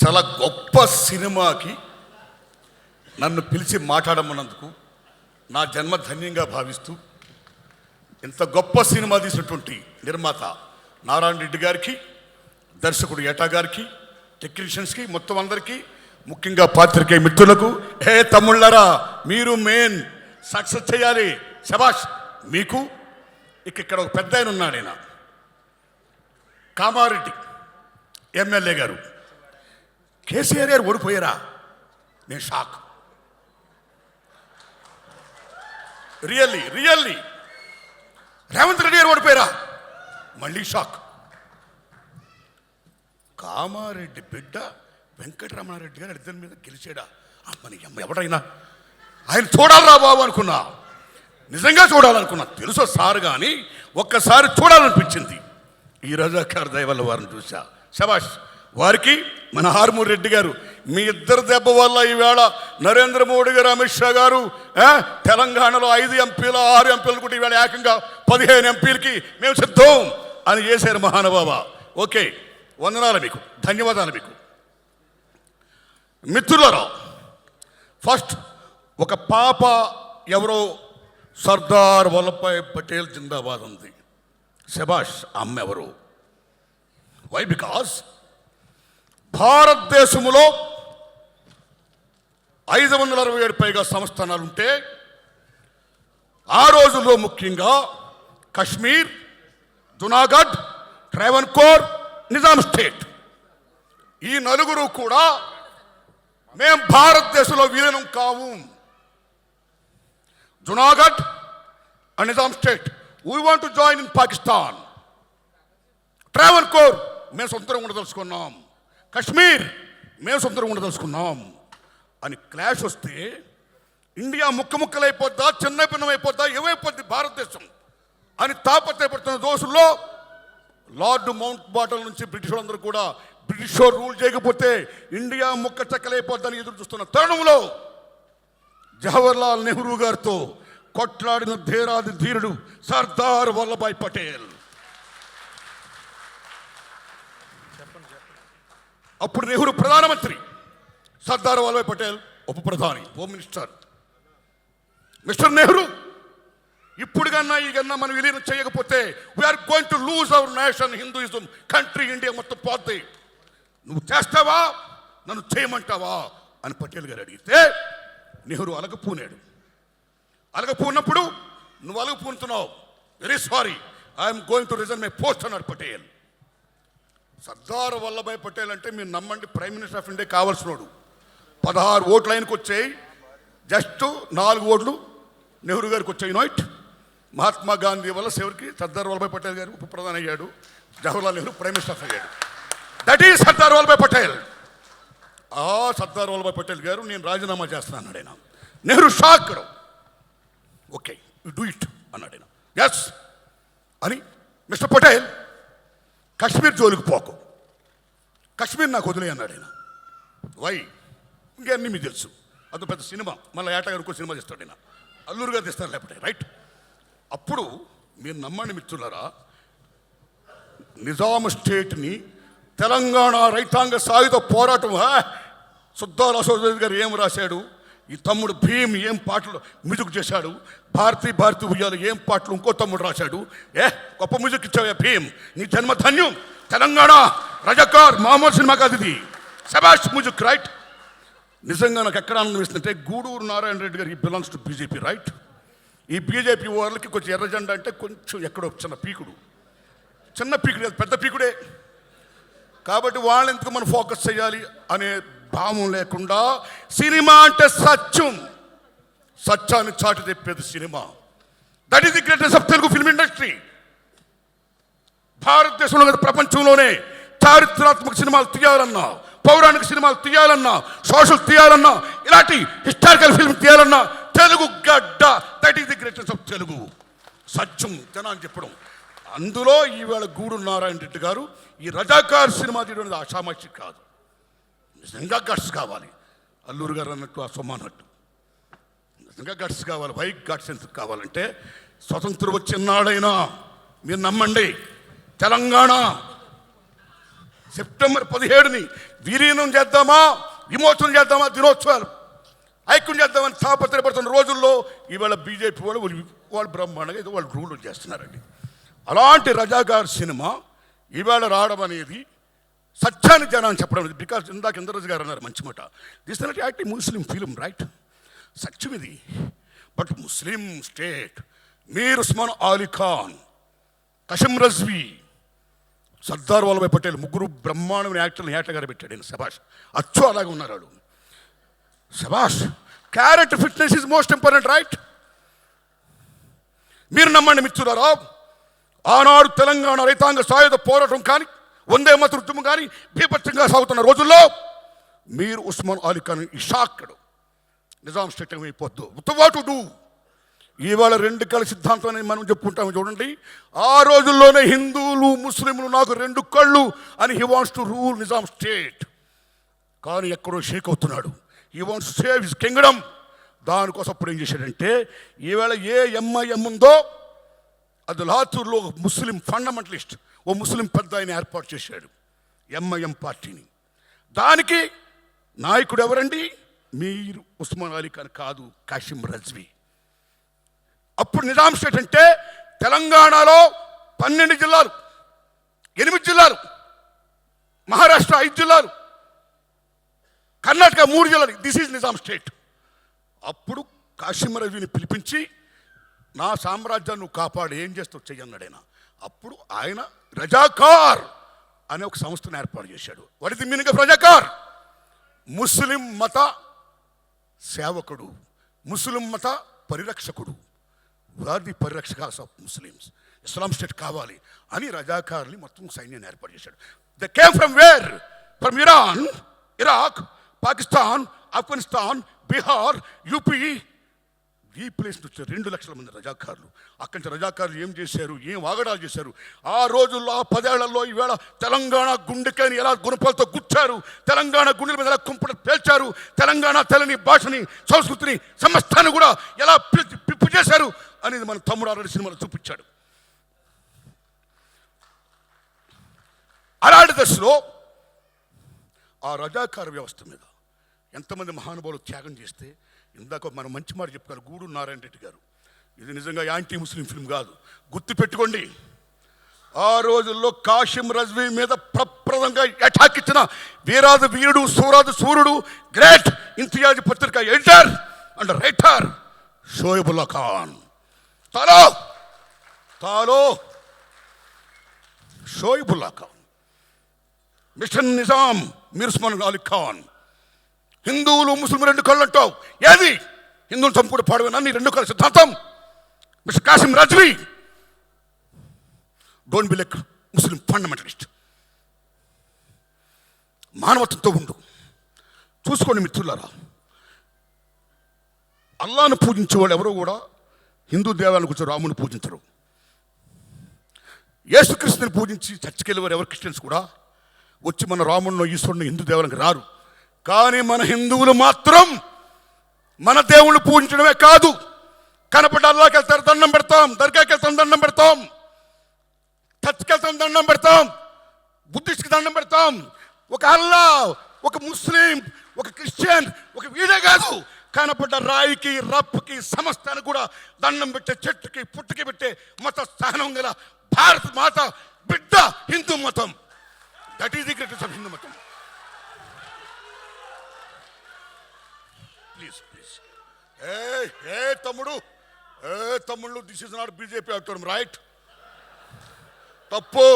చాలా గొప్ప సినిమాకి నన్ను పిలిచి మాట్లాడమన్నందుకు నా జన్మ ధన్యంగా భావిస్తూ ఇంత గొప్ప సినిమా తీసినటువంటి నిర్మాత నారాయణ రెడ్డి గారికి, దర్శకుడు ఏటా గారికి, టెక్నీషియన్స్కి, మొత్తం అందరికీ, ముఖ్యంగా పాత్రికేయ మిత్రులకు, హే తమ్ముళ్ళరా మీరు మెయిన్ సక్సెస్ చేయాలి, శబాష్ మీకు. ఇక్కడ ఒక పెద్ద ఆయన ఉన్నాడు, ఆయన కామారెడ్డి ఎమ్మెల్యే గారు. కేసీఆర్ గారు ఓడిపోయారా? నేను షాక్. రియల్లీ రేవంత్ రెడ్డి గారు ఓడిపోయారా? మళ్ళీ షాక్. కామారెడ్డి బిడ్డ వెంకటరమణారెడ్డి గారు ఇద్దరి మీద గెలిచాడా? అమ్మని అమ్మ ఎవడైనా ఆయన చూడాలరా బాబు అనుకున్నా, నిజంగా చూడాలనుకున్నా. తెలుసో సార్, కానీ ఒక్కసారి చూడాలనిపించింది. ఈ రజాకార్ దయ వల్ల వారిని చూసా. శబాష్ వారికి. మన హార్మూర్ రెడ్డి గారు, మీ ఇద్దరు దెబ్బ వల్ల ఈవేళ నరేంద్ర మోడీ గారు, అమిత్ షా గారు తెలంగాణలో 5 ఎంపీలు 6 ఎంపీలు కూడా ఈవేళ ఏకంగా 15 ఎంపీలకి మేము సిద్ధం అని చేశారు మహానుభావ. ఓకే, వందనాలు మీకు, ధన్యవాదాలు మీకు. మిత్రులారా, ఫస్ట్ ఒక పాప ఎవరో సర్దార్ వల్లభాయ్ పటేల్ జిందాబాద్ ఉంది. శబాష్. అమ్మ ఎవరు? వై? బికాస్ భారతదేశంలో 567 పైగా సంస్థానాలుంటే ఆ రోజుల్లో ముఖ్యంగా కశ్మీర్, జునాగఢ్, ట్రావెన్కోర్, నిజాం స్టేట్, ఈ నలుగురు కూడా మేం భారతదేశంలో విలీనం కావు. Junagadh and Nizam state, we want to join in Pakistan. Travancore మేము సొంతంగా ఉండదలుచుకున్నాం. కశ్మీర్ మేము సొంతంగా ఉండదలుచుకున్నాం అని క్లాష్ వస్తే ఇండియా ముక్కలైపోద్దా, చిన్న భిన్నమైపోద్దా, ఏమైపోద్ది భారతదేశం అని తాపత్రయపడుతున్న దోషుల్లో లార్డ్ మౌంట్ బాటన్ నుంచి బ్రిటిష్ వాళ్ళందరూ కూడా బ్రిటిష్ రూల్ చేయకపోతే ఇండియా ముక్క చెక్కలైపోద్దని ఎదురు చూస్తున్న తరుణంలో జవహర్లాల్ నెహ్రూ గారితో కొట్లాడిన ధీరాది ధీరుడు సర్దార్ వల్లభాయ్ పటేల్. అప్పుడు నెహ్రూ ప్రధానమంత్రి, సర్దార్ వల్లభాయ్ పటేల్ ఉప ప్రధాని, హోమ్ మినిస్టర్. మిస్టర్ నెహ్రూ, ఇప్పుడు కన్నా ఈ కన్నా మనం విలీనం చేయకపోతే we are going to lose our nation, Hinduism, country, India మొత్తం పోద్ది. నువ్వు చేస్తావా, నన్ను చేయమంటావా అని పటేల్ గారు అడిగితే నెహ్రూ అలగపూనాడు. అలగపూన్నప్పుడు నువ్వు అలగపూనుతున్నావు, very sorry, I'm going to resign my post అన్నాడు పటేల్. సర్దార్ వల్లభాయ్ పటేల్ అంటే మీరు నమ్మండి, ప్రైమ్ మినిస్టర్ ఆఫ్ ఇండియా కావాల్సినోడు. 16 ఓట్లు ఆయనకు వచ్చాయి, జస్ట్ 4 ఓట్లు నెహ్రూ గారికి వచ్చాయి. నోట్ మహాత్మా గాంధీ వల్ల చివరికి సర్దార్ వల్లభాయ్ పటేల్ గారు ఉప ప్రధాని అయ్యాడు, జవహర్లాల్ నెహ్రూ ప్రైమ్ మినిస్టర్ అయ్యాడు. That is Sardar Vallabhbhai Patel. ఆ సర్దార్ వల్లభాయ్ పటేల్ గారు నేను రాజీనామా చేస్తాను అన్నాడు ఆయన. Nehru shock. Okay, you do it అన్నాడు ఆయన. ఎస్ అని, మిస్టర్ పటేల్ కశ్మీర్ జోలికి పోకు, కశ్మీర్ నాకు వదిలే అన్నాడు ఆయన. వై? ఇంకన్నీ మీకు తెలుసు, అది పెద్ద సినిమా, మళ్ళీ ఏటా గారు ఇంకో సినిమా చేస్తాడు ఆయన, అల్లూరు గారు తెస్తారు లేకపోతే, రైట్? అప్పుడు మీరు నమ్మండి మిత్రులారా, నిజాం స్టేట్ని తెలంగాణ రైతాంగ సాయుధ పోరాటం, సుద్దాల అశోక్ గారు ఏం రాశాడు, ఈ తమ్ముడు భీమ్ ఏం పాటలు మ్యూజిక్ చేశాడు, భారతీ ఉయ్యాలు ఏం పాటలు ఇంకో తమ్ముడు రాశాడు. గొప్ప మ్యూజిక్ ఇచ్చావు భీమ్, నీ జన్మ ధన్యం. తెలంగాణ రజాకార్ మామూలు సినిమా కాదు ఇది, శబాష్ మ్యూజిక్, రైట్? నిజంగా నాకు ఎక్కడ అనిపిస్తుంటే, గూడూరు నారాయణ రెడ్డి గారు, ఈ బిలాంగ్స్ టు బీజేపీ, రైట్? ఈ బీజేపీ వాళ్ళకి కొంచెం ఎర్ర జెండా అంటే కొంచెం ఎక్కడో చిన్న పీకుడు పెద్ద పీకుడే. కాబట్టి వాళ్ళని ఎందుకు మనం ఫోకస్ చేయాలి అనే భావం లేకుండా, సినిమా అంటే సత్యం, సత్యాన్ని చాటి తెప్పేది సినిమా. That is the greatest of Telugu film industry. భారతదేశంలో కదా ప్రపంచంలోనే చారిత్రాత్మక సినిమాలు తీయాలన్నా, పౌరాణిక సినిమాలు తీయాలన్నా, సోషల్ తీయాలన్నా, ఇలాంటి హిస్టారికల్ ఫిల్మ్ తీయాలన్నా తెలుగు గడ్డ. That is the greatest of Telugu. సత్యం జనాన్ని చెప్పడం. అందులో ఈవేళ గూడూరు నారాయణ రెడ్డి గారు ఈ రజాకార్ సినిమా తీయడం ఆషామాషి కాదు, నిజంగా గట్స్ కావాలి. అల్లూరు గారు అన్నట్టు, ఆ సొమ్మ అన్నట్టు నిజంగా గట్స్ కావాలి. వై గట్స్ ఎందుకు కావాలంటే, స్వతంత్రం వచ్చినాడైనా మీరు నమ్మండి, తెలంగాణ సెప్టెంబర్ 17ని విలీనం చేద్దామా, విమోచనం చేద్దామా, దినోత్సవాలు ఐక్యం చేద్దామని తాపత్రయపడుతున్న రోజుల్లో ఇవాళ బీజేపీ వాళ్ళు బ్రహ్మాండంగా ఏదో వాళ్ళు రూల్ చేస్తున్నారండి. అలాంటి రజాకార్ సినిమా ఇవాళ రావడం అనేది సత్యాన్ని జనాన్ని చెప్పడం లేదు. బికాస్ ఇందాక ఇంద్రరాజు గారు అన్నారు మంచి మాట, this not acting Muslim film, right? సత్యం ఇది. But Muslim state Mir Osman Ali Khan, Qasim Razvi, Sardar Vallabhbhai Patel ముగ్గురు బ్రహ్మాండమైన యాక్టర్ని గారు పెట్టాడు. నేను శభాష్, అచ్చు అలాగే ఉన్నారు వాళ్ళు. శభాష్. Character fitness is most important, right? మీరు నమ్మండి మిత్రులారా, ఆనాడు తెలంగాణ రైతాంగ సాయుధ పోరాటం కానీ, వందే మత ఉద్యమం కానీ బీభత్సంగా సాగుతున్న రోజుల్లో మీరు ఉస్మాన్ అలీ ఖాన్ ఈ షాక్డ్ నిజాం స్టేట్ అయిపోద్దు వాట్ డూ. ఇవాళ రెండు కళ్ళ సిద్ధాంతం అని మనం చెప్పుకుంటాము చూడండి. ఆ రోజుల్లోనే హిందువులు ముస్లింలు నాకు రెండు కళ్ళు అని he wants to rule Nizam state. కానీ ఎక్కడో షేక్ అవుతున్నాడు. He wants to save his Kingdom. దానికోసం అప్పుడు ఏం చేశాడంటే, ఈవేళ ఏ ఎంఐఎం ఉందో అది లాతూర్లో ముస్లిం ఫండమెంటలిస్ట్ ఓ ముస్లిం పెద్ద ఆయన ఏర్పాటు చేశాడు ఎంఐఎం పార్టీని. దానికి నాయకుడు ఎవరండి? మీరు ఉస్మాన్ అలీ ఖాన్ కాదు, కాసిం రజ్వీ. అప్పుడు నిజాం స్టేట్ అంటే తెలంగాణలో 12 జిల్లాలు, 8 జిల్లాలు, మహారాష్ట్ర 5 జిల్లాలు, కర్ణాటక 3 జిల్లాలు. This is Nizam state. అప్పుడు కాసిం రజ్వీని పిలిపించి నా సామ్రాజ్యాన్ని నువ్వు కాపాడు, ఏం చేస్తావు చెయ్యన్నాడు ఆయన. అప్పుడు ఆయన రజాకార్ అనే ఒక సంస్థను ఏర్పాటు చేశాడు. What is the meaning of Razakar? Muslim మత సేవకుడు, ముస్లిం మత పరిరక్షకుడు. ఆర్ ది పరిరక్షకాస్ ఆఫ్ ముస్లిమ్స్. ఇస్లాం స్టేట్ కావాలి అని రజాకార్ని మొత్తం సైన్యాన్ని ఏర్పాటు చేశాడు. They came from where? From Iran, Iraq, Pakistan, Afghanistan, Bihar, UP. ఈ ప్లేస్ నుంచి 2 లక్షల మంది రజాకారులు. అక్కడి నుంచి రజాకారులు ఏం చేశారు, ఏం వాగడాలు చేశారు. ఆ రోజుల్లో, ఆ 10 ఏళ్లలో ఈవేళ తెలంగాణ గుండెకాయని ఎలా గుణపాలతో గుచ్చారు, తెలంగాణ గుండెల మీద ఎలా కుంపట పేల్చారు, తెలంగాణ తెలని భాషని, సంస్కృతిని, సమస్తాన్ని కూడా ఎలా పిప్పు చేశారు అనేది మన తమ్ముడు ఆల్రెడీ సినిమాలో చూపించాడు. అలాంటి దశలో ఆ రజాకార వ్యవస్థ మీద ఎంతమంది మహానుభావులు త్యాగం చేస్తే, ఇందాక మనం మంచి మాట చెప్పుకోవాలి గూడూరు నారాయణ రెడ్డి గారు, ఇది నిజంగా యాంటీ ముస్లిం ఫిల్మ్ కాదు, గుర్తుపెట్టుకోండి. ఆ రోజుల్లో కాసిం రజ్వీ మీద ప్రప్రదంగా అటాక్ ఇచ్చిన వీరాది వీరుడు, సూరాది సూర్యుడు, గ్రేట్ ఇంతియాజ్ పత్రిక editor and writer Shoebullah Khan. తాలో షోయబుల్లా ఖాన్, మిషన్ నిజాం మీర్ ఉస్మాన్ అలీ ఖాన్. హిందువులు ముస్లిం 2 కళ్ళు అంటావు, ఏది? హిందువులు చంపుడు పాడవేనా నీ 2 కళ్ళ సిద్ధాంతం? Mister Qasim Razvi, don't be like Muslim fundamentalist. మానవత్వంతో ఉండు. చూసుకోండి మిత్రులారా, అల్లాను పూజించే వాళ్ళు ఎవరో కూడా హిందూ దేవాలను కూర్చో రాముని పూజించరు. యేసుక్రీస్తుని పూజించి చర్చికి వెళ్ళేవారు ఎవరు క్రిస్టియన్స్ కూడా వచ్చి మన రాముడిని, ఈశ్వరుని, హిందూ దేవాలకు రారు. కానీ మన హిందువులు మాత్రం మన దేవుళ్ళు పూజించడమే కాదు, కనపడ్డ అల్లాకి వెళ్తారు దండం పెడతాం, దర్గాకి వెళ్తాం దండం పెడతాం, చర్చికి వెళ్తాం దండం పెడతాం, బుద్ధిస్ట్కి దండం పెడతాం. ఒక అల్లా, ఒక ముస్లిం, ఒక క్రిస్టియన్, ఒక వీడే కాదు, కనపడ్డ రాయికి, రప్పుకి, సమస్తానికి కూడా దండం పెట్టే, చెట్టుకి పుట్టుకి పెట్టే మత సహనం గల భారత మాత బిడ్డ హిందూ మతం. That is the greatest of Hindu మతం. ప్లీజ్ ప్లీజ్ తమ్ముళ్ళు, దిస్ ఇస్ నాట్ బీజేపీ అవుతాడు, రైట్? తప్పు.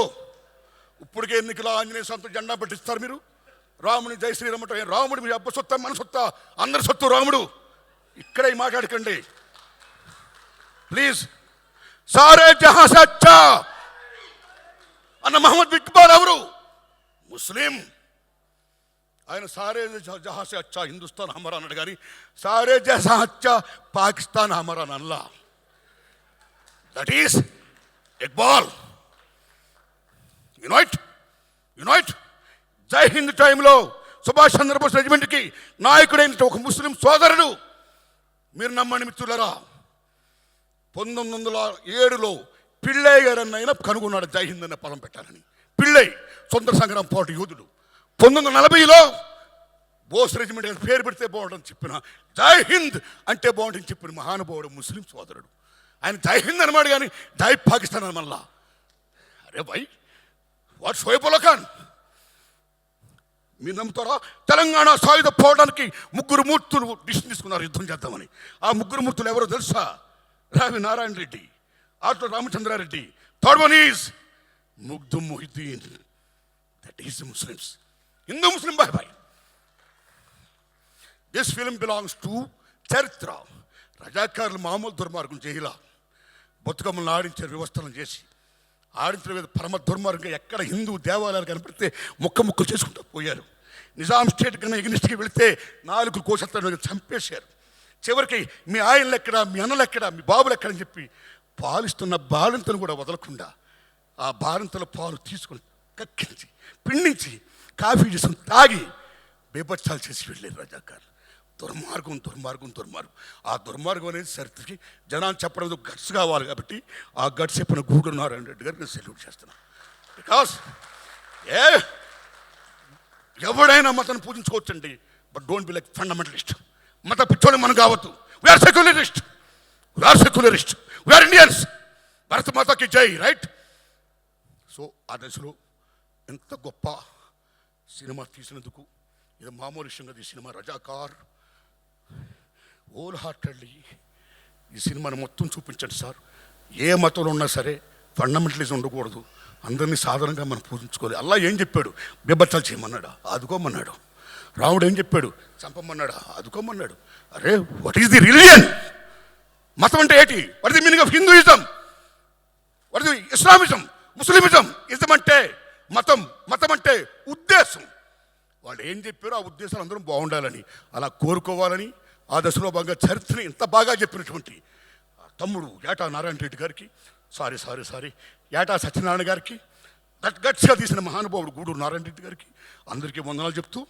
ఇప్పటికే ఎన్నికల ఆంజనేయ సొంత జెండా పెట్టిస్తారు మీరు. రాముని జై శ్రీరామ్ అంటే రాముడు మీ అబ్బ సొత్తా, మన సొత్తా, అందరి సొత్తు రాముడు. ఇక్కడే మాట్లాడకండి ప్లీజ్. సారే జహాं से अच्छा అన్న మహమ్మద్ ఇక్బాల్ ఎవరు? ముస్లిం. ఆయన సారే జహాं से अच्छा హిందుస్థాన్ హమారా అన్నాడు, కానీ సారే జహాं अच्छा పాకిస్తాన్ హమారా అల్లా. That is Iqbal. యునైట్. జై హింద్ టైంలో సుభాష్ చంద్రబోస్ రెజిమెంట్కి నాయకుడైన ఒక ముస్లిం సోదరుడు, మీరు నమ్మండి మిత్రులరా, 1907లో పిళ్ళై గారన్న ఆయన కనుగొన్నాడు జై హింద్ అనే పదం పెట్టాలని. పిళ్ళై స్వతంత్ర సంగ్రామ పోరాట యోధుడు. 1940లో బోస్ రెజిమెంట్ అని పేరు పెడితే బాగుంటుందని చెప్పిన, జై హింద్ అంటే బాగుంటుందని చెప్పిన మహానుభావుడు ముస్లిం సోదరుడు. ఆయన జై హింద్ అనమాట, కానీ జై పాకిస్తాన్ అని మళ్ళా. అరే భయ్, వాట్ షోయబ్ ఉల్లా ఖాన్. మీరు నమ్ముతారా? తెలంగాణ సాయుధ పోవడానికి 3 మూర్తులు డిసిషన్ తీసుకున్నారు యుద్ధం చేద్దామని. ఆ 3 మూర్తులు ఎవరో తెలుసా? రావి నారాయణ రెడ్డి, ఆటో Ramachandra Reddy, third one is Makhdoom Mohiuddin. That is the Muslims. Hindu Muslim బాయ్ బాయ్. దిస్ ఫిల్మ్ బిలాంగ్స్ టు చరిత్ర. రజాకారులు మామూలు దుర్మార్గం చేయలా. బతుకమ్మలను ఆడించారు వ్యవస్థలను చేసి. ఆడించిన మీద పరమ దుర్మార్గంగా ఎక్కడ హిందూ దేవాలయాలు కనపడితే ముక్కలు చేసుకుంటూ పోయారు. నిజాం స్టేట్ కన్నా ఎగ్నిస్ట్కి వెళితే 4 కోశత్తలను చంపేశారు. చివరికి మీ ఆయనలు ఎక్కడ, మీ అన్నలు ఎక్కడ, మీ బాబులు ఎక్కడని చెప్పి పాలిస్తున్న బాలింతను కూడా వదలకుండా ఆ బాలింతల పాలు తీసుకుని కక్కించి పిండించి కాఫీ చేసుకుని తాగి బేబచ్చాలు చేసి వెళ్ళారు రజాకారులు. దుర్మార్గం దుర్మార్గం దుర్మార్గం. ఆ దుర్మార్గం అనేది సరితికి జనాన్ని చెప్పడం గట్స్ కావాలి. కాబట్టి ఆ గట్స్ చెప్పిన గూడూరు నారాయణ రెడ్డి గారికి నేను సెల్యూట్ చేస్తున్నాను. బికాస్ ఎవడైనా మతాన్ని పూజించుకోవచ్చండి, but don't be like fundamentalist. మత పిచ్చోని మనం కావద్దు. We are secularist, we are Indians. భారత మాతకి జై, రైట్? సో ఆ దశలో ఎంత గొప్ప సినిమా తీసినందుకు, ఇది మామూలు విషయంగా ఈ సినిమా రజాకార్ హోల్ హార్టెడ్లీ ఈ సినిమాని మొత్తం చూపించండి సార్. ఏ మతంలో ఉన్నా సరే ఫండమెంటలిజం ఉండకూడదు. అందరినీ సాధారణంగా మనం పూజించుకోవాలి. అల్లా ఏం చెప్పాడు? బెబ్బచ్చాలు చేయమన్నాడా? ఆదుకోమన్నాడు. రాముడు ఏం చెప్పాడు? చంపమన్నాడా? ఆదుకోమన్నాడు. అరే, వాట్ ఈస్ ది రిలీజియన్? మతం అంటే ఏంటి? What is the meaning of Hinduism? What is the Islamism, Muslimism? Ism అంటే మతం, మతం అంటే ఉద్దేశం. వాళ్ళు ఏం చెప్పారో ఆ ఉద్దేశాలు అందరం బాగుండాలని, అలా కోరుకోవాలని ఆ దశలో బాగా చరిత్రని ఇంత బాగా చెప్పినటువంటి తమ్ముడు ఏటా నారాయణ రెడ్డి గారికి, సారీ ఏటా సత్యనారాయణ గారికి, గట్స్గా తీసిన మహానుభావుడు గూడూరు నారాయణ రెడ్డి గారికి అందరికీ వందనాలు చెప్తూ,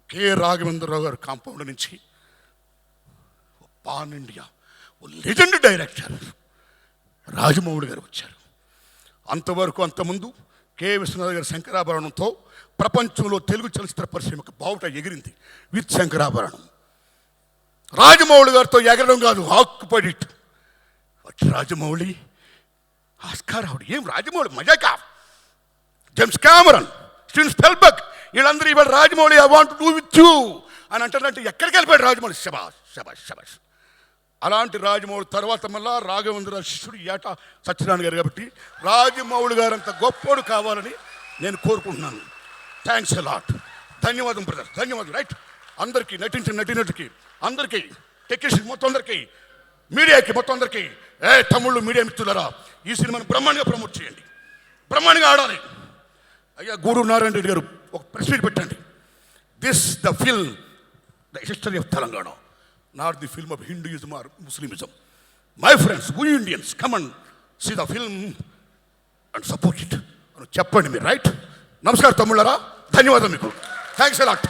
కె రాఘవేంద్రరావు గారు కాంపౌండ్ నుంచి pan India legend director Rajamouli గారు వచ్చారు. అంతవరకు అంతకుముందు కె విశ్వనాథ్ గారి శంకరాభరణంతో ప్రపంచంలో తెలుగు చలచిత్ర పరిశ్రమకు బావుట ఎగిరింది. విత్ శంకరాభరణం. రాజమౌళి గారితో ఎగరడం కాదు, occupied it. Rajamouli, Oscar award. ఏం రాజమౌళి మజాకా? జేమ్స్ కెమెరాన్, స్టీవెన్ స్పిల్బర్గ్, వీళ్ళందరూ ఇవాళ Rajamouli I want do with you అని అంటారంటే ఎక్కడికి వెళ్ళిపోయాడు రాజమౌళి? శబాష్ శబాష్ శబాష్. అలాంటి రాజమౌళి తర్వాత మళ్ళా రాఘవేంద్ర శిష్యుడు ఏటా సత్యనారాయణ గారు. కాబట్టి రాజమౌళి గారు అంత గొప్పోడు కావాలని నేను కోరుకుంటున్నాను. Thanks a lot. ధన్యవాదం బ్రదర్, ధన్యవాదం. రైట్? అందరికీ నటించిన నటినటుకి, అందరికీ టెక్నీషియన్ మొత్తం అందరికీ, మీడియాకి మొత్తం అందరికీ, తమ్ముళ్ళు మీడియా మిత్రులరా, ఈ సినిమాని బ్రహ్మాండంగా ప్రమోట్ చేయండి, బ్రహ్మాండంగా ఆడాలి. అయ్యా గూడూరు నారాయణ రెడ్డి గారు ఒక ప్రెస్ మీట్ పెట్టండి. This the film the history of Telangana, not the film of Hinduism or Muslimism. My friends, we Indians, come and see the film and support it. చెప్పండి మీరు, రైట్? నమస్కారం తమ్ముళ్ళారా, ధన్యవాదాలు మీకు. Thanks a lot.